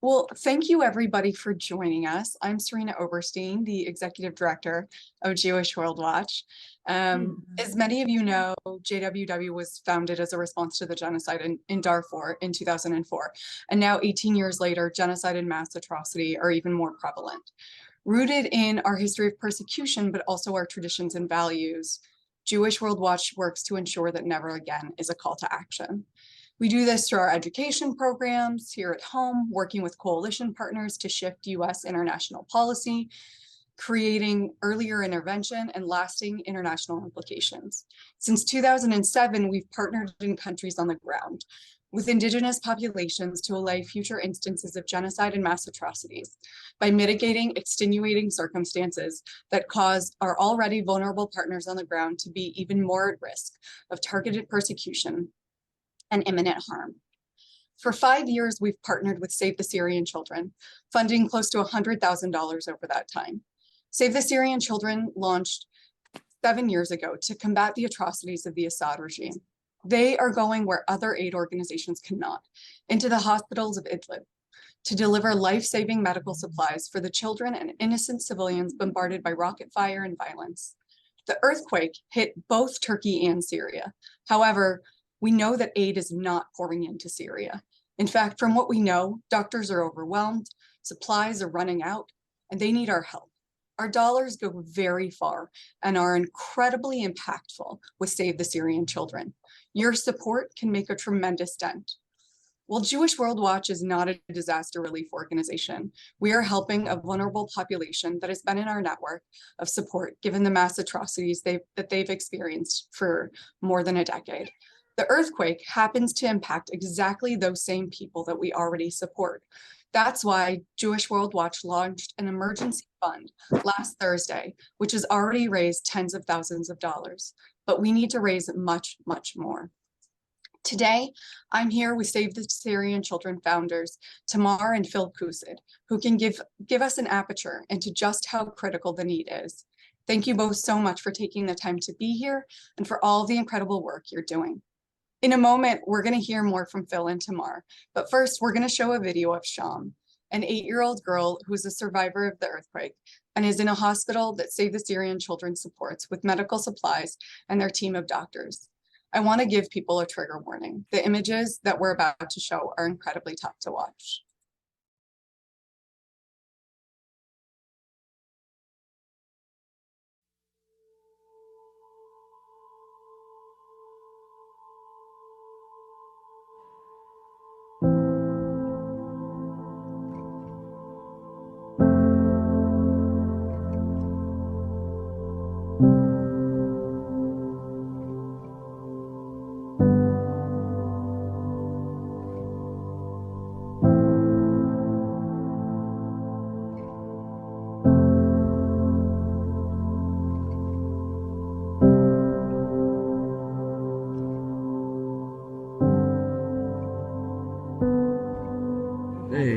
Well, thank you everybody for joining us. I'm Serena Oberstein, the Executive Director of Jewish World Watch. As many of you know, JWW was founded as a response to the genocide in Darfur in 2004. And now 18 years later, genocide and mass atrocity are even more prevalent. Rooted in our history of persecution, but also our traditions and values, Jewish World Watch works to ensure that never again is a call to action. We do this through our education programs here at home, working with coalition partners to shift US international policy, creating earlier intervention and lasting international implications. Since 2007, we've partnered in countries on the ground with Indigenous populations to allay future instances of genocide and mass atrocities by mitigating extenuating circumstances that cause our already vulnerable partners on the ground to be even more at risk of targeted persecution and imminent harm. For 5 years, we've partnered with Save the Syrian Children, funding close to $100,000 over that time. Save the Syrian Children launched 7 years ago to combat the atrocities of the Assad regime. They are going where other aid organizations cannot, into the hospitals of Idlib, to deliver life-saving medical supplies for the children and innocent civilians bombarded by rocket fire and violence. The earthquake hit both Turkey and Syria. However, we know that aid is not pouring into Syria. In fact, from what we know, doctors are overwhelmed, supplies are running out, and they need our help. Our dollars go very far and are incredibly impactful with Save the Syrian Children. Your support can make a tremendous dent. While Jewish World Watch is not a disaster relief organization, we are helping a vulnerable population that has been in our network of support given the mass atrocities that they've experienced for more than a decade. The earthquake happens to impact exactly those same people that we already support. That's why Jewish World Watch launched an emergency fund last Thursday, which has already raised tens of thousands of dollars, but we need to raise much, much more. Today, I'm here with Save the Syrian Children founders, Tamar and Phil Koosed, who can give us an aperture into just how critical the need is. Thank you both so much for taking the time to be here and for all the incredible work you're doing. In a moment, we're going to hear more from Phil and Tamar, but first we're going to show a video of Sham, an 8-year-old girl who is a survivor of the earthquake and is in a hospital that Save the Syrian Children supports with medical supplies and their team of doctors. I want to give people a trigger warning. The images that we're about to show are incredibly tough to watch.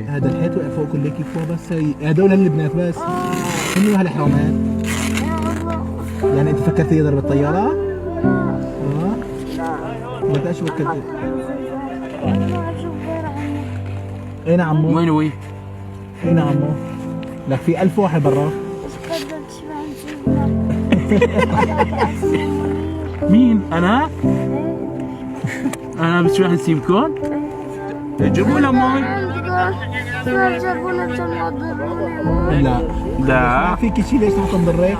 هذا الحيط وقع فوق كل كيف فوق بس هذول البنات بس هم هالحرامات يعني انت فكرت يضرب الطيارة؟ لا شو فكرت؟ اين عمو؟ وين هو؟ اين عمو؟ لك في 1000 واحد برا مين؟ أنا؟ أنا بس راح نسيبكم؟ جيبوا لنا مي لا لا فيك شيء ليش ما تنضرك؟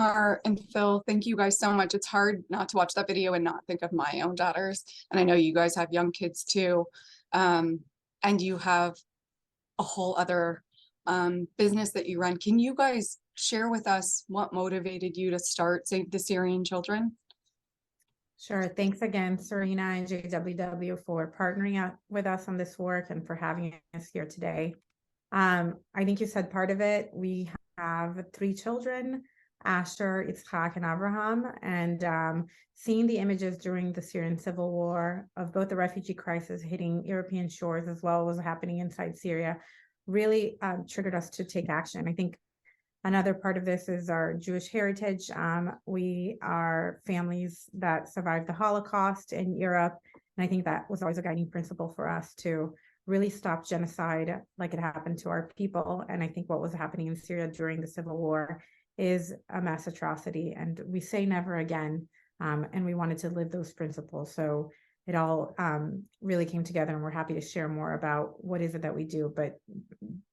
Tamar and Phil, thank you guys so much. It's hard not to watch that video and not think of my own daughters. And I know you guys have young kids too. And you have a whole other business that you run. Can you guys share with us what motivated you to start Save the Syrian Children? Sure. Thanks again, Serena and JWW, for partnering up with us on this work and for having us here today. I think you said part of it. We have 3 children, Asher, Yitzhak, and Abraham, and seeing the images during the Syrian civil war of both the refugee crisis hitting European shores as well as happening inside Syria really triggered us to take action. I think another part of this is our Jewish heritage. We are families that survived the Holocaust in Europe, and I think that was always a guiding principle for us to really stop genocide like it happened to our people. And I think what was happening in Syria during the civil war is a mass atrocity, and we say never again. And we wanted to live those principles. So it all really came together, and we're happy to share more about what is it that we do. But,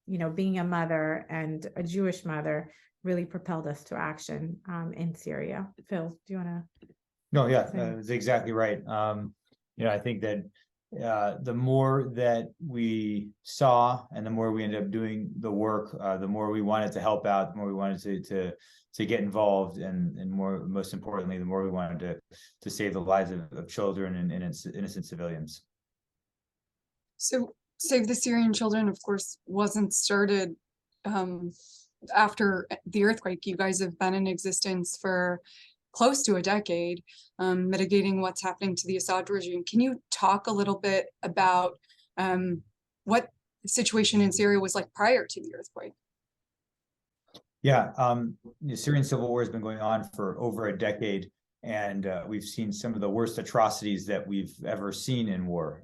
you know, being a mother and a Jewish mother really propelled us to action in Syria. Phil, do you want to? No, yeah, that's exactly right. You know, I think that the more that we saw and the more we ended up doing the work, the more we wanted to help out, the more we wanted to get involved, and more, most importantly, the more we wanted to save the lives of children and innocent civilians. So Save the Syrian Children, of course, wasn't started after the earthquake. You guys have been in existence for close to a decade, mitigating what's happening to the Assad regime. Can you talk a little bit about what the situation in Syria was like prior to the earthquake? Yeah, the Syrian civil war has been going on for over a decade, and we've seen some of the worst atrocities that we've ever seen in war.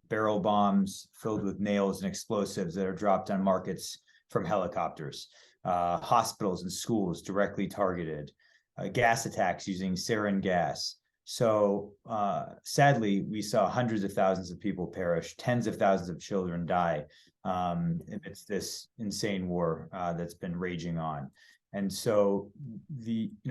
Barrel bombs filled with nails and explosives that are dropped on markets from helicopters, hospitals and schools directly targeted, gas attacks using sarin gas. So sadly, we saw hundreds of thousands of people perish, tens of thousands of children die amidst this insane war that's been raging on. And so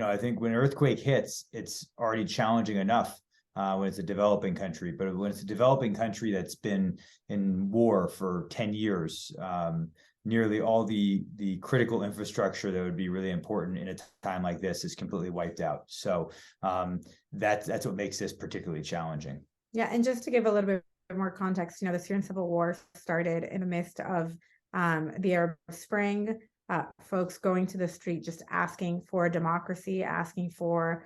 I think when an earthquake hits, it's already challenging enough when it's a developing country. But when it's a developing country that's been in war for 10 years, nearly all the critical infrastructure that would be really important in a time like this is completely wiped out. So that's what makes this particularly challenging. Yeah, and just to give a little bit more context, you know, the Syrian civil war started in the midst of the Arab Spring, folks going to the street just asking for democracy, asking for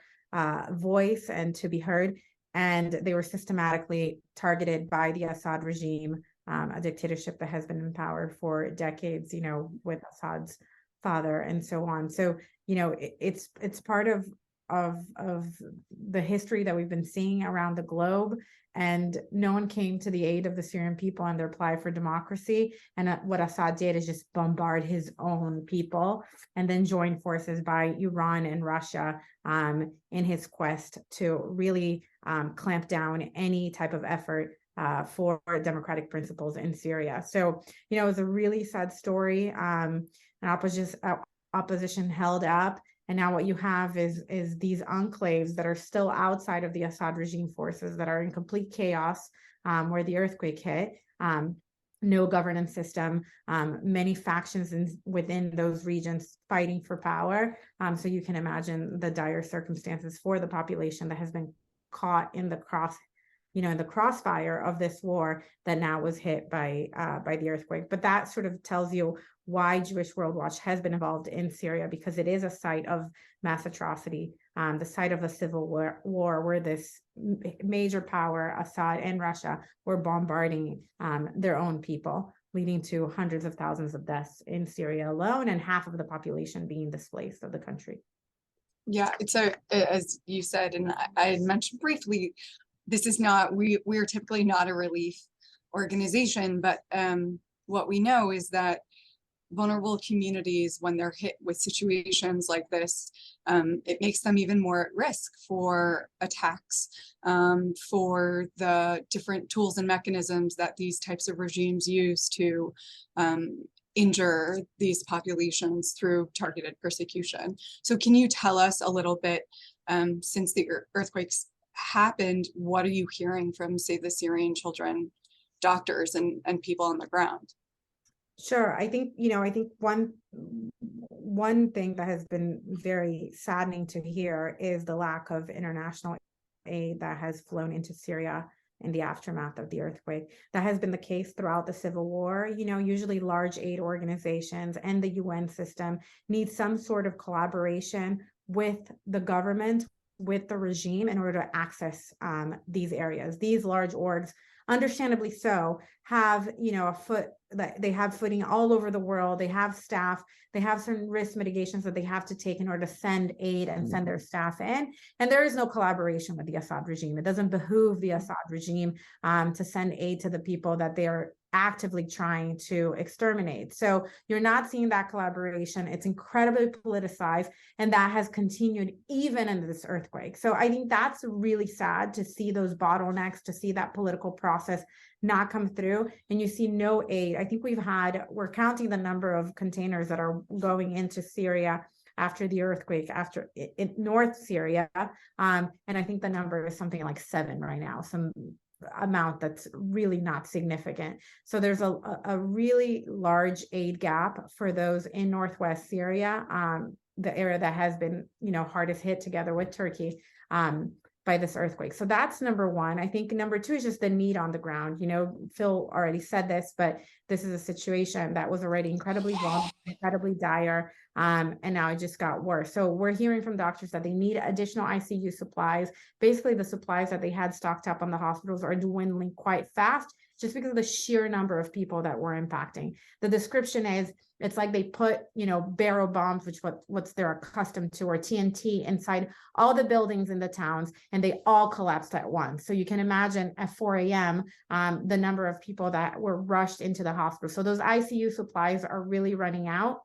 voice and to be heard. And they were systematically targeted by the Assad regime, a dictatorship that has been in power for decades, you know, with Assad's father and so on. So, you know, it's part of the history that we've been seeing around the globe. And no one came to the aid of the Syrian people and their apply for democracy. And what Assad did is just bombard his own people, and then join forces by Iran and Russia in his quest to really clamp down any type of effort for democratic principles in Syria. So, you know, it was a really sad story. Opposition held up. And now what you have is these enclaves that are still outside of the Assad regime forces that are in complete chaos where the earthquake hit. No governance system, many factions within those regions fighting for power. So you can imagine the dire circumstances for the population that has been caught in the crossfire of this war that now was hit by the earthquake. But that sort of tells you why Jewish World Watch has been involved in Syria, because it is a site of mass atrocity, the site of a civil war where this major power, Assad and Russia, were bombarding their own people, leading to hundreds of thousands of deaths in Syria alone, and half of the population being displaced of the country. Yeah, as you said, and I had mentioned briefly, this is not, we're typically not a relief organization, but what we know is that vulnerable communities, when they're hit with situations like this, it makes them even more at risk for attacks, for the different tools and mechanisms that these types of regimes use to injure these populations through targeted persecution. So can you tell us a little bit, since the earthquakes happened, what are you hearing from, say, the Syrian children doctors and people on the ground? Sure. I think, I think one thing that has been very saddening to hear is the lack of international aid that has flown into Syria in the aftermath of the earthquake. That has been the case throughout the civil war. Usually large aid organizations and the UN system need some sort of collaboration with the government, with the regime, in order to access these areas. These large orgs, understandably so, have they have footing all over the world. They have staff. They have certain risk mitigations that they have to take in order to send aid and send their staff in. And there is no collaboration with the Assad regime. It doesn't behoove the Assad regime to send aid to the people that they are actively trying to exterminate. So you're not seeing that collaboration. It's incredibly politicized, and that has continued even in this earthquake. So I think that's really sad to see those bottlenecks, to see that political process not come through, and you see no aid. I think we're counting the number of containers that are going into Syria after the earthquake, in North Syria, and I think the number is something like 7 right now, some amount that's really not significant. So there's a really large aid gap for those in Northwest Syria, the area that has been, hardest hit together with Turkey by this earthquake. So that's number one. I think number two is just the need on the ground. Phil already said this, but this is a situation that was already incredibly vulnerable, incredibly dire, and now it just got worse. So we're hearing from doctors that they need additional ICU supplies. Basically, the supplies that they had stocked up on the hospitals are dwindling quite fast, just because of the sheer number of people that we're impacting. The description is, it's like they put, barrel bombs, which what's they're accustomed to, or TNT inside all the buildings in the towns, and they all collapsed at once. So you can imagine at 4 a.m., the number of people that were rushed into the hospital. So those ICU supplies are really running out.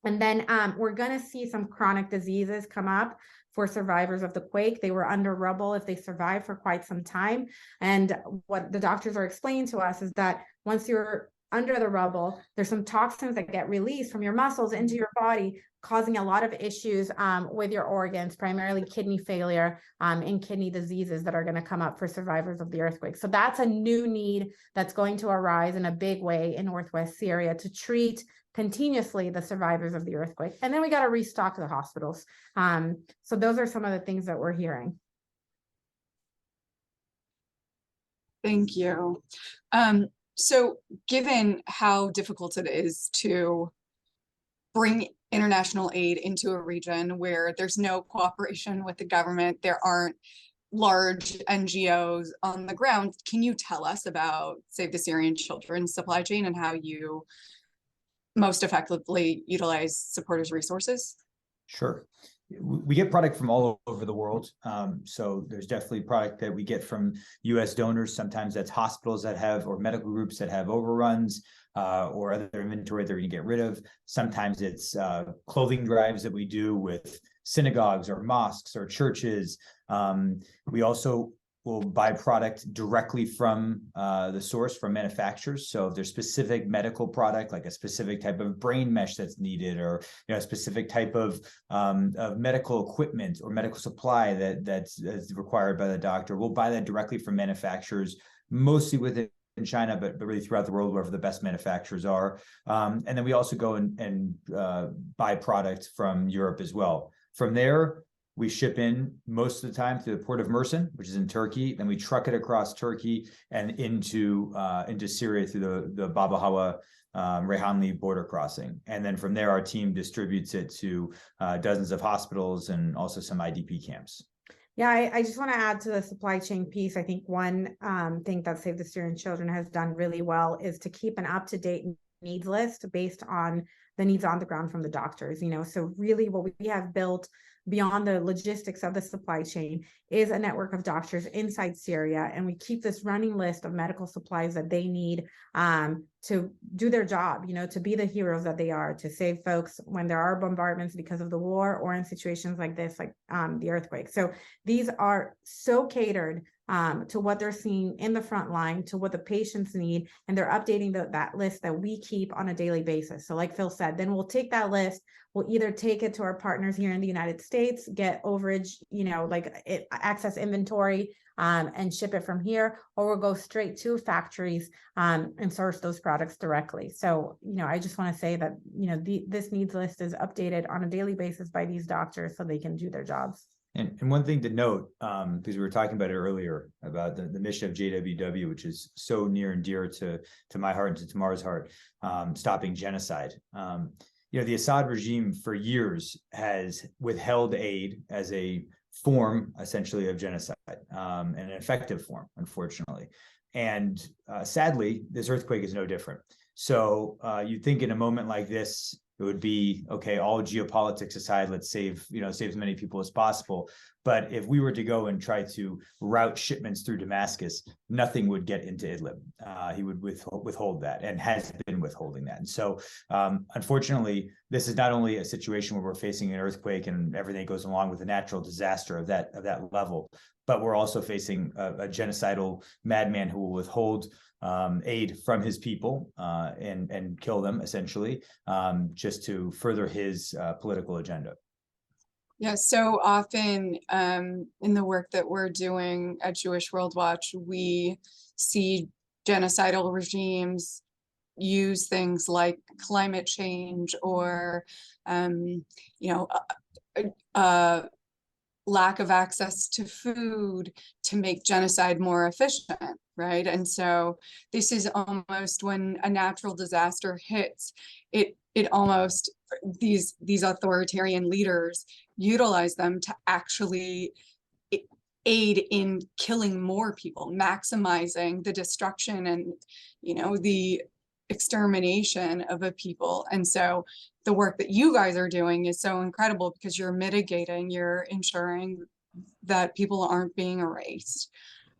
And then we're going to see some chronic diseases come up for survivors of the quake. They were under rubble if they survived for quite some time. And what the doctors are explaining to us is that once you're under the rubble, there's some toxins that get released from your muscles into your body, causing a lot of issues with your organs, primarily kidney failure and kidney diseases that are going to come up for survivors of the earthquake. So that's a new need that's going to arise in a big way in Northwest Syria to treat continuously the survivors of the earthquake. And then we got to restock the hospitals. So those are some of the things that we're hearing. Thank you. So given how difficult it is to bring international aid into a region where there's no cooperation with the government, there aren't large NGOs on the ground, can you tell us about Save the Syrian Children's supply chain and how you most effectively utilize supporters' resources? Sure. We get product from all over the world. So there's definitely product that we get from US donors. Sometimes that's hospitals that have, or medical groups that have overruns, or other inventory that we can get rid of. Sometimes it's clothing drives that we do with synagogues or mosques or churches. We also will buy product directly from the source, from manufacturers. So if there's specific medical product, like a specific type of brain mesh that's needed, or a specific type of medical equipment or medical supply that's required by the doctor, we'll buy that directly from manufacturers, mostly within China, but really throughout the world, wherever the best manufacturers are. And then we also go and buy product from Europe as well. From there, we ship in most of the time to the port of Mersin, which is in Turkey. Then we truck it across Turkey and into Syria through the Baba Hawa Reyhanli border crossing. And then from there, our team distributes it to dozens of hospitals and also some IDP camps. Yeah, I just want to add to the supply chain piece. I think one thing that Save the Syrian Children has done really well is to keep an up-to-date needs list based on the needs on the ground from the doctors. So really what we have built beyond the logistics of the supply chain is a network of doctors inside Syria, and we keep this running list of medical supplies that they need to do their job, to be the heroes that they are, to save folks when there are bombardments because of the war, or in situations like this, like the earthquake. So these are so catered to what they're seeing in the front line, to what the patients need, and they're updating that list that we keep on a daily basis. So like Phil said, then we'll take that list, we'll either take it to our partners here in the United States, get overage, access inventory, and ship it from here, or we'll go straight to factories and source those products directly. So, I just want to say that, this needs list is updated on a daily basis by these doctors so they can do their jobs. And one thing to note, because we were talking about it earlier, about the mission of JWW, which is so near and dear to my heart and to Tamar's heart, stopping genocide. The Assad regime for years has withheld aid as a form, essentially, of genocide, and an effective form, unfortunately. And sadly, this earthquake is no different. So you'd think in a moment like this, it would be, okay, all geopolitics aside, let's save as many people as possible. But if we were to go and try to route shipments through Damascus, nothing would get into Idlib. He would withhold that, and has been withholding that. And so, unfortunately, this is not only a situation where we're facing an earthquake and everything goes along with a natural disaster of that level, but we're also facing a genocidal madman who will withhold aid from his people and kill them, essentially, just to further his political agenda. Yeah, so often in the work that we're doing at Jewish World Watch, we see genocidal regimes use things like climate change or, lack of access to food to make genocide more efficient, right? And so this is almost, when a natural disaster hits, it almost, these authoritarian leaders utilize them to actually aid in killing more people, maximizing the destruction and, the extermination of a people. And so the work that you guys are doing is so incredible, because you're mitigating, you're ensuring that people aren't being erased.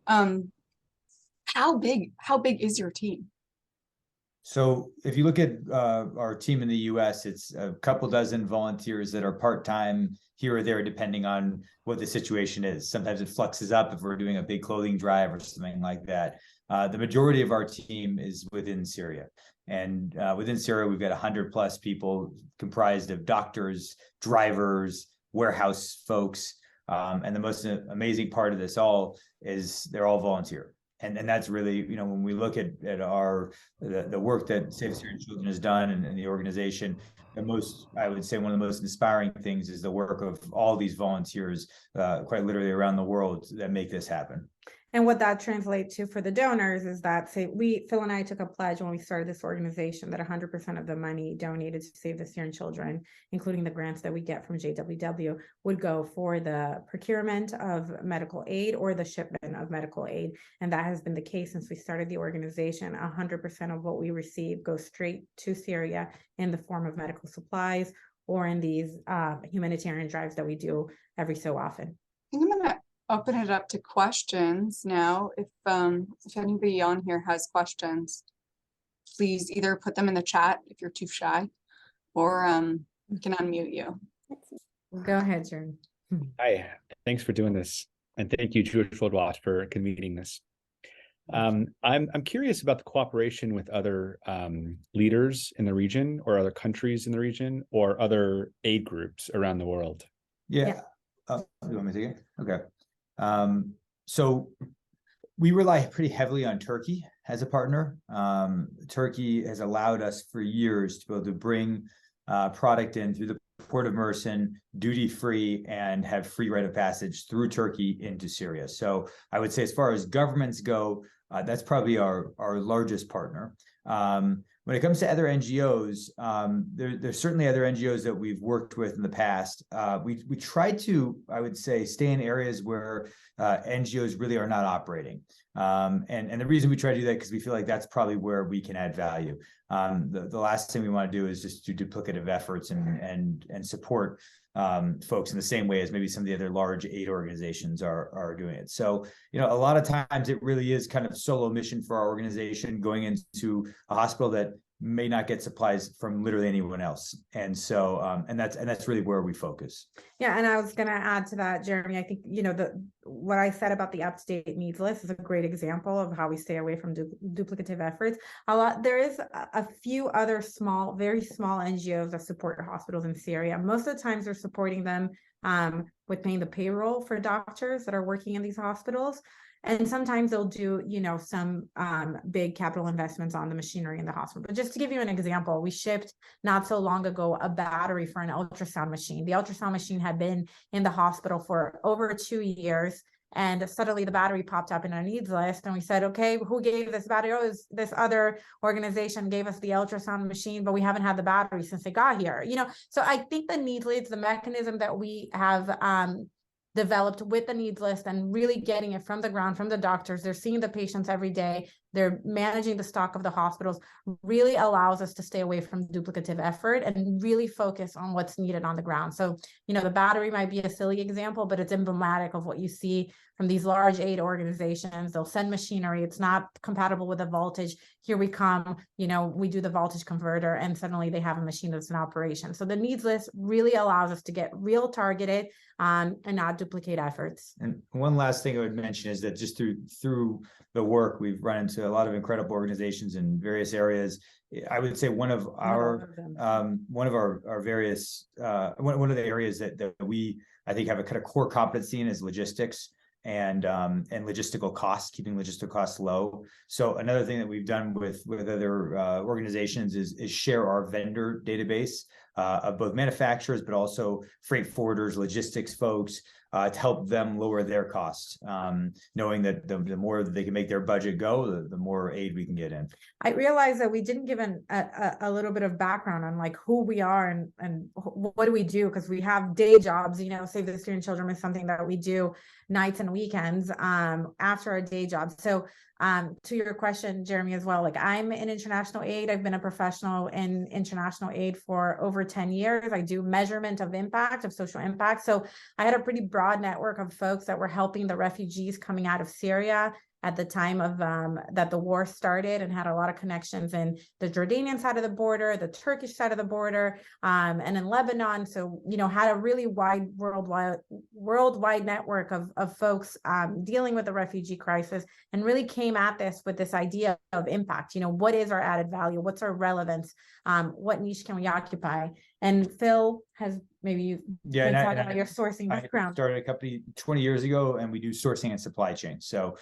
How big is your team? So if you look at our team in the US, it's a couple dozen volunteers that are part-time here or there, depending on what the situation is. Sometimes it fluxes up if we're doing a big clothing drive or something like that. The majority of our team is within Syria. And within Syria, we've got 100+ people comprised of doctors, drivers, warehouse folks. And the most amazing part of this all is they're all volunteer. And that's really, when we look at the work that Save the Syrian Children has done and the organization, I would say one of the most inspiring things is the work of all these volunteers, quite literally around the world, that make this happen. And what that translates to for the donors is that, Phil and I took a pledge when we started this organization that 100% of the money donated to Save the Syrian Children, including the grants that we get from JWW, would go for the procurement of medical aid or the shipment of medical aid. And that has been the case since we started the organization. 100% of what we receive goes straight to Syria in the form of medical supplies or in these humanitarian drives that we do every so often. I think I'm gonna open it up to questions now. If anybody on here has questions, please either put them in the chat if you're too shy, or we can unmute you. Go ahead, Jeremy. Hi, thanks for doing this, and thank you, Jewish World Watch, for convening this. I'm curious about the cooperation with other leaders in the region, or other countries in the region, or other aid groups around the world. Yeah. You want me to take it? Okay. So we rely pretty heavily on Turkey as a partner. Turkey has allowed us for years to be able to bring product in through the port of Mersin, duty-free, and have free rite of passage through Turkey into Syria. So I would say, as far as governments go, that's probably our largest partner. When it comes to other NGOs, there's certainly other NGOs that we've worked with in the past. We try to, I would say, stay in areas where NGOs really are not operating. And the reason we try to do that, because we feel like that's probably where we can add value. The last thing we want to do is just do duplicative efforts and support folks in the same way as maybe some of the other large aid organizations are doing it. So, a lot of times it really is kind of solo mission for our organization, going into a hospital that may not get supplies from literally anyone else. And so, and that's really where we focus. Yeah, and I was going to add to that, Jeremy. I think, what I said about the up-to-date needs list is a great example of how we stay away from duplicative efforts. There is a few other very small NGOs that support hospitals in Syria. Most of the times they're supporting them with paying the payroll for doctors that are working in these hospitals. And sometimes they'll do, some big capital investments on the machinery in the hospital. But just to give you an example, we shipped not so long ago a battery for an ultrasound machine. The ultrasound machine had been in the hospital for over 2 years. And suddenly the battery popped up in our needs list. And we said, okay, who gave this battery? Oh, this other organization gave us the ultrasound machine, but we haven't had the battery since they got here. So I think the needs list, the mechanism that we have developed with the needs list and really getting it from the ground, from the doctors, they're seeing the patients every day, they're managing the stock of the hospitals, really allows us to stay away from duplicative effort and really focus on what's needed on the ground. So, the battery might be a silly example, but it's emblematic of what you see from these large aid organizations. They'll send machinery, it's not compatible with the voltage. Here we come, we do the voltage converter, and suddenly they have a machine that's in operation. So the needs list really allows us to get real targeted and not duplicate efforts. And one last thing I would mention is that just through the work, we've run into a lot of incredible organizations in various areas. I would say one of the areas that we, I think, have a kind of core competency in is logistics and logistical costs, keeping logistical costs low. So another thing that we've done with other organizations is share our vendor database of both manufacturers, but also freight forwarders, logistics folks, to help them lower their costs, knowing that the more that they can make their budget go, the more aid we can get in. I realized that we didn't give a little bit of background on like who we are and what do we do, because we have day jobs. Save the Syrian Children is something that we do nights and weekends after our day jobs. So to your question, Jeremy, as well, like I'm in international aid. I've been a professional in international aid for over 10 years. I do measurement of impact, of social impact. So I had a pretty broad network of folks that were helping the refugees coming out of Syria at the time of that the war started, and had a lot of connections in the Jordanian side of the border, the Turkish side of the border, and in Lebanon. So, had a really wide worldwide network of folks dealing with the refugee crisis, and really came at this with this idea of impact. What is our added value? What's our relevance? What niche can we occupy? And Phil has maybe talking about your sourcing background. I started a company 20 years ago, and we do sourcing and supply chain. So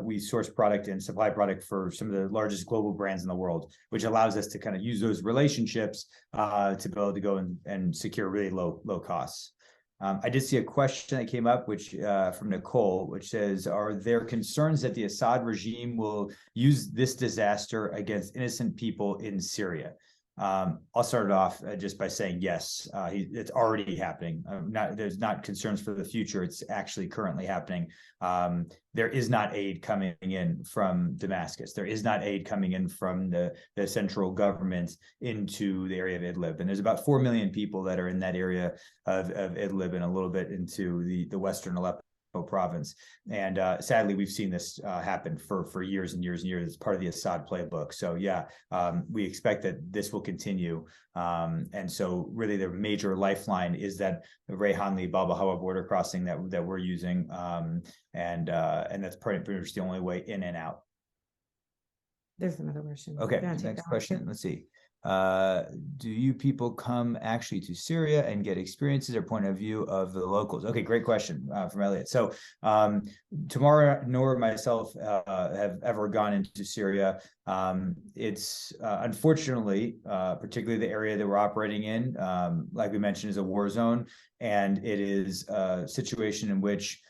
we source product and supply product for some of the largest global brands in the world, which allows us to kind of use those relationships to be able to go and secure really low costs. I did see a question that came up, which from Nicole, which says, are there concerns that the Assad regime will use this disaster against innocent people in Syria? I'll start it off just by saying yes, it's already happening. There's not concerns for the future. It's actually currently happening. There is not aid coming in from Damascus. There is not aid coming in from the central government into the area of Idlib. And there's about 4 million people that are in that area of Idlib and a little bit into the western Aleppo province. And sadly, we've seen this happen for years and years and years. It's part of the Assad playbook. So yeah, we expect that this will continue. And so really the major lifeline is that the Reyhanli Bab al-Hawa border crossing that we're using. And that's pretty much the only way in and out. There's another question. Okay, next question. Let's see. Do you people come actually to Syria and get experiences or point of view of the locals? Okay, great question from Elliot. So Tamar nor myself have ever gone into Syria. It's unfortunately, particularly the area that we're operating in, like we mentioned, is a war zone, and it is a situation in which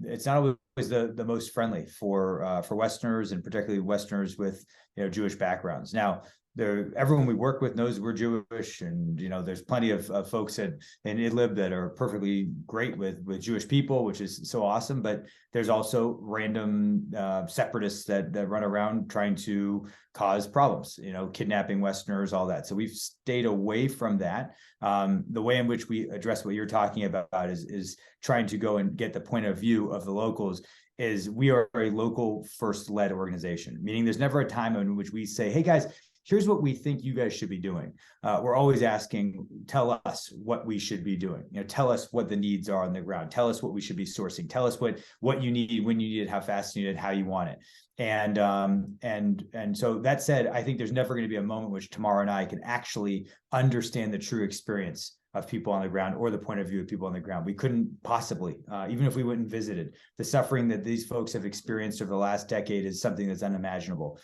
it's not always the most friendly for Westerners, and particularly Westerners with Jewish backgrounds. Now, everyone we work with knows we're Jewish, and there's plenty of folks in Idlib that are perfectly great with Jewish people, which is so awesome. But there's also random separatists that run around trying to cause problems, kidnapping Westerners, all that. So we've stayed away from that. The way in which we address what you're talking about is trying to go and get the point of view of the locals. Is we are a local first led organization, meaning there's never a time in which we say, hey guys, here's what we think you guys should be doing. We're always asking, tell us what we should be doing. Tell us what the needs are on the ground. Tell us what we should be sourcing. Tell us what you need, when you need it, how fast you need it, how you want it. And so that said, I think there's never going to be a moment which Tamar and I can actually understand the true experience of people on the ground or the point of view of people on the ground. We couldn't possibly, even if we went and visited. The suffering that these folks have experienced over the last decade is something that's unimaginable.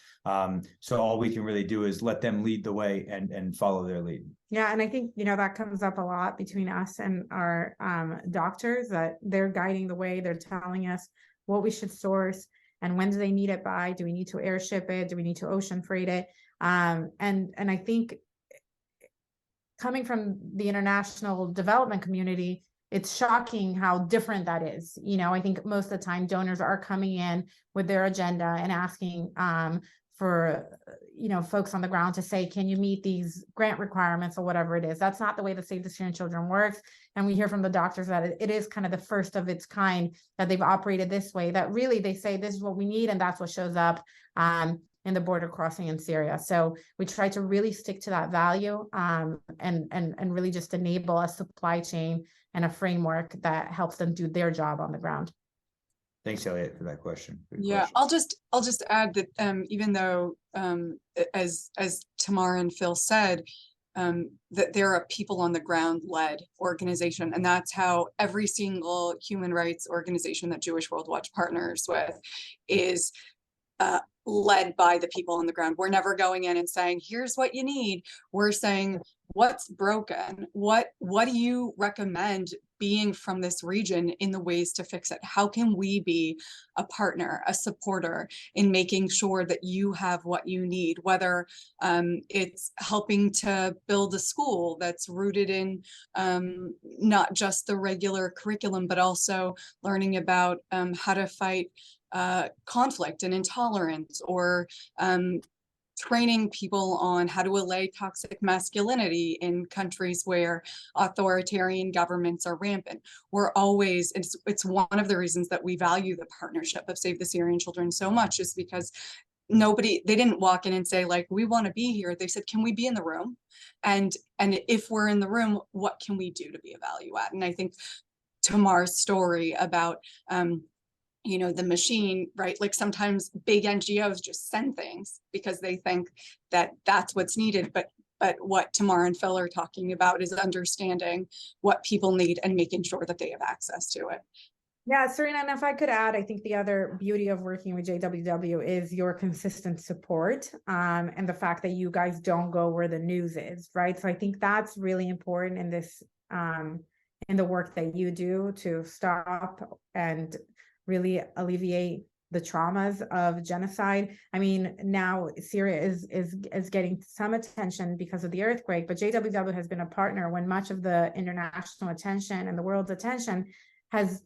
So all we can really do is let them lead the way and follow their lead. Yeah, and I think, that comes up a lot between us and our doctors, that they're guiding the way. They're telling us what we should source and when do they need it by. Do we need to airship it? Do we need to ocean freight it? And I think coming from the international development community, it's shocking how different that is. I think most of the time donors are coming in with their agenda and asking for, folks on the ground to say, can you meet these grant requirements or whatever it is. That's not the way the Save the Syrian Children works. And we hear from the doctors that it is kind of the first of its kind that they've operated this way, that really they say, this is what we need. And that's what shows up in the border crossing in Syria. So we try to really stick to that value and really just enable a supply chain and a framework that helps them do their job on the ground. Thanks, Elliot, for that question. Good Yeah, question. I'll just add that even though as Tamar and Phil said, that they're a people on the ground led organization, and that's how every single human rights organization that Jewish World Watch partners with is led by the people on the ground. We're never going in and saying, here's what you need. We're saying, what's broken? What do you recommend being from this region in the ways to fix it? How can we be a partner, a supporter in making sure that you have what you need, whether it's helping to build a school that's rooted in not just the regular curriculum, but also learning about how to fight conflict and intolerance, or training people on how to allay toxic masculinity in countries where authoritarian governments are rampant. We're always, it's one of the reasons that we value the partnership of Save the Syrian Children so much, is because they didn't walk in and say, like, we want to be here. They said, can we be in the room? And if we're in the room, what can we do to be a value add? And I think Tamar's story about the machine, right? Like sometimes big NGOs just send things because they think that that's what's needed. But what Tamar and Phil are talking about is understanding what people need and making sure that they have access to it. Yeah, Serena, and if I could add, I think the other beauty of working with JWW is your consistent support and the fact that you guys don't go where the news is, right? So I think that's really important in this, in the work that you do to stop and really alleviate the traumas of genocide. I mean, now Syria is getting some attention because of the earthquake, but JWW has been a partner when much of the international attention and the world's attention has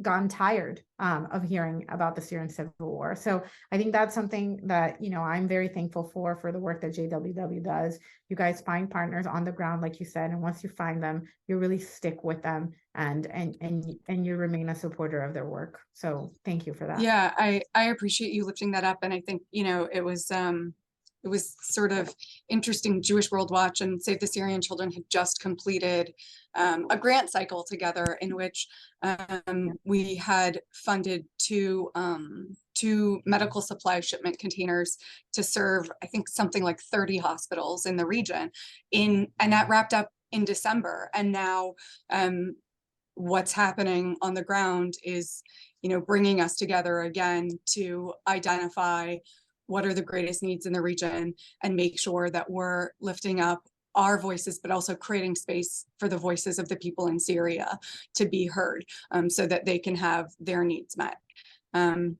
gotten tired of hearing about the Syrian civil war. So I think that's something that, I'm very thankful for the work that JWW does. You guys find partners on the ground, like you said, and once you find them, you really stick with them and you remain a supporter of their work. So thank you for that. Yeah, I appreciate you lifting that up. And I think, it was sort of interesting. Jewish World Watch and Save the Syrian Children had just completed a grant cycle together in which we had funded two medical supply shipment containers to serve, I think, something like 30 hospitals in the region. And that wrapped up in December. And now what's happening on the ground is, bringing us together again to identify what are the greatest needs in the region and make sure that we're lifting up our voices, but also creating space for the voices of the people in Syria to be heard, so that they can have their needs met. I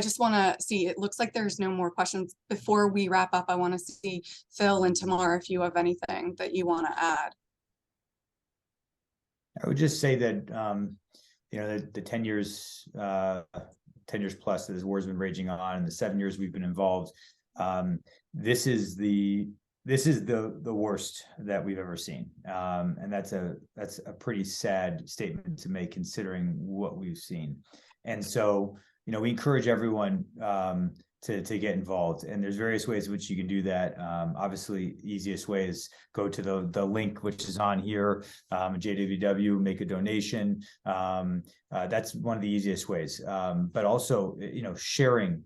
just want to see, it looks like there's no more questions. Before we wrap up, I want to see Phil and Tamar, if you have anything that you want to add. I would just say that, the 10 years, 10 years plus that this war has been raging on, and the 7 years we've been involved, this is the worst that we've ever seen, and that's a pretty sad statement to make considering what we've seen. And so, we encourage everyone to get involved. And there's various ways in which you can do that. Obviously, easiest way is go to the link which is on here, JWW, make a donation. That's one of the easiest ways. But also, sharing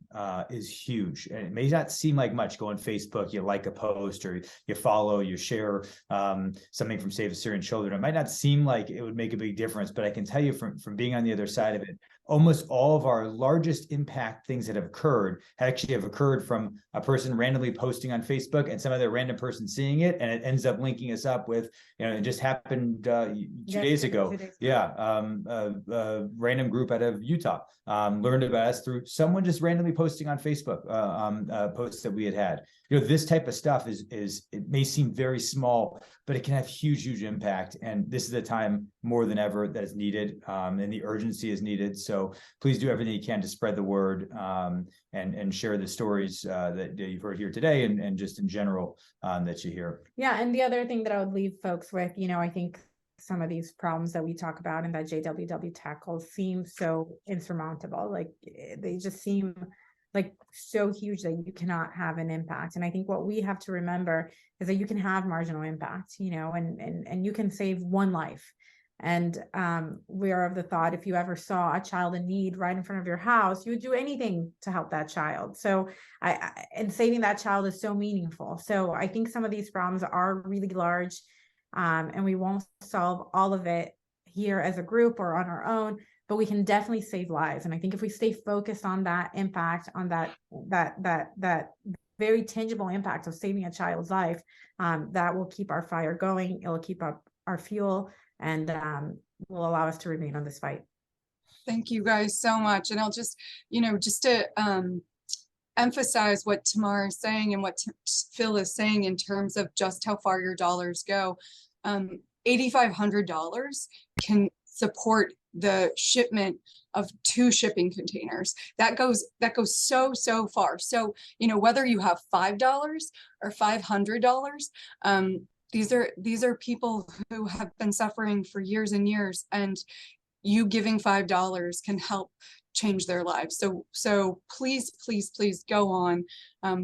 is huge. And it may not seem like much. Go on Facebook, you like a post, or you follow, you share something from Save the Syrian Children. It might not seem like it would make a big difference, but I can tell you from being on the other side of it, almost all of our largest impact things that have occurred from a person randomly posting on Facebook and some other random person seeing it, and it ends up linking us up with, it just happened 2 days ago. A random group out of Utah learned about us through someone just randomly posting on Facebook posts that we had. This type of stuff is it may seem very small, but it can have huge impact. And this is the time more than ever that is needed, and the urgency is needed. So please do everything you can to spread the word, and share the stories that you've heard here today, and just in general that you hear. Yeah, and the other thing that I would leave folks with, I think some of these problems that we talk about and that JWW tackles seem so insurmountable. Like they just seem like so huge that you cannot have an impact. And I think what we have to remember is that you can have marginal impact, and you can save one life. And we are of the thought, if you ever saw a child in need right in front of your house, you would do anything to help that child. So and saving that child is so meaningful. So I think some of these problems are really large, and we won't solve all of it here as a group or on our own, but we can definitely save lives. And I think if we stay focused on that impact, on that very tangible impact of saving a child's life, that will keep our fire going. It will keep up our fuel, and will allow us to remain on this fight. Thank you guys so much. And I'll just, just to emphasize what Tamar is saying and what Phil is saying in terms of just how far your dollars go. $8,500 can support the shipment of 2 shipping containers. That goes so far. So, whether you have $5 or $500, these are people who have been suffering for years and years, and you giving $5 can help change their lives. So please go on,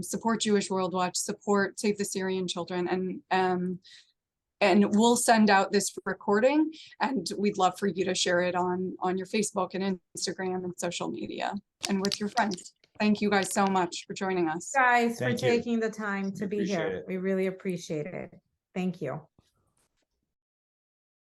support Jewish World Watch, support Save the Syrian Children, and we'll send out this recording, and we'd love for you to share it on your Facebook and Instagram and social media and with your friends. Thank you guys so much for joining us. Guys, for Thank you. taking the time to be Appreciate here. it. We really appreciate it. Thank you.